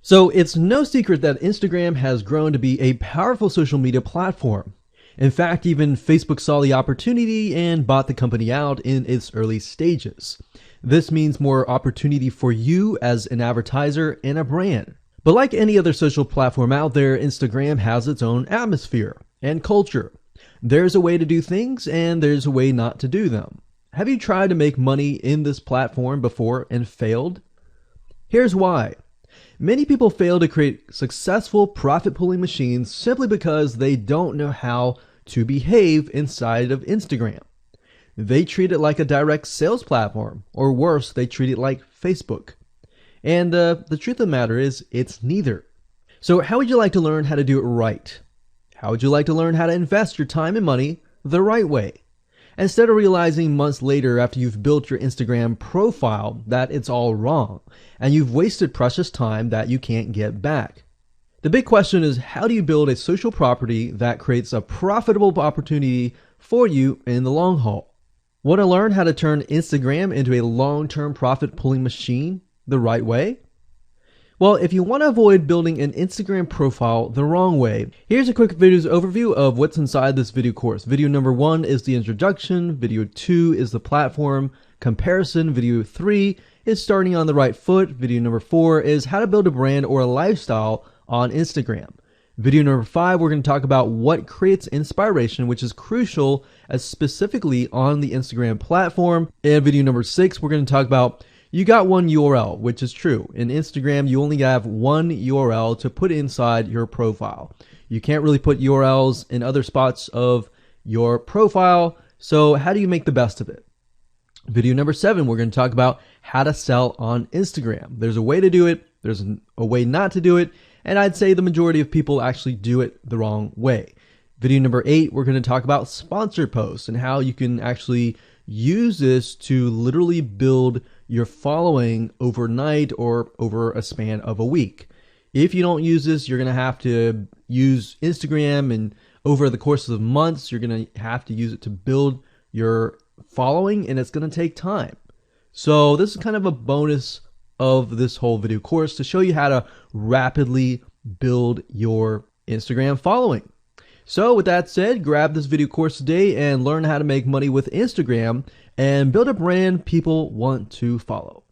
So it's no secret that Instagram has grown to be a powerful social media platform. In fact, even Facebook saw the opportunity and bought the company out in its early stages. This means more opportunity for you as an advertiser and a brand. But like any other social platform out there, Instagram has its own atmosphere and culture. There's a way to do things and there's a way not to do them. Have you tried to make money in this platform before and failed? Here's why. Many people fail to create successful profit pooling machines simply because they don't know how to behave inside of Instagram. They treat it like a direct sales platform, or worse, they treat it like Facebook. And the truth of the matter is, it's neither. So how would you like to learn how to do it right? How would you like to learn how to invest your time and money the right way? Instead of realizing months later after you've built your Instagram profile that it's all wrong and you've wasted precious time that you can't get back. The big question is, how do you build a social property that creates a profitable opportunity for you in the long haul? Want to learn how to turn Instagram into a long-term profit pulling machine the right way? Well, if you want to avoid building an Instagram profile the wrong way, here's a quick video's overview of what's inside this video course. Video number 1 is the introduction, video 2 is the platform comparison, video 3 is starting on the right foot, video number 4 is how to build a brand or a lifestyle on Instagram. Video number 5, we're going to talk about what creates inspiration, which is crucial as specifically on the Instagram platform. And video number 6, we're going to talk about you got one URL, which is true. In Instagram, you only have one URL to put inside your profile. You can't really put URLs in other spots of your profile. So how do you make the best of it? Video number 7, we're going to talk about how to sell on Instagram. There's a way to do it. There's a way not to do it. And I'd say the majority of people actually do it the wrong way. Video number 8, we're going to talk about sponsored posts and how you can actually use this to literally build your following overnight or over a span of a week. If you don't use this, you're going to have to use Instagram, and over the course of months, you're going to have to use it to build your following, and it's going to take time. So this is kind of a bonus of this whole video course to show you how to rapidly build your Instagram following. So with that said, grab this video course today and learn how to make money with Instagram and build a brand people want to follow.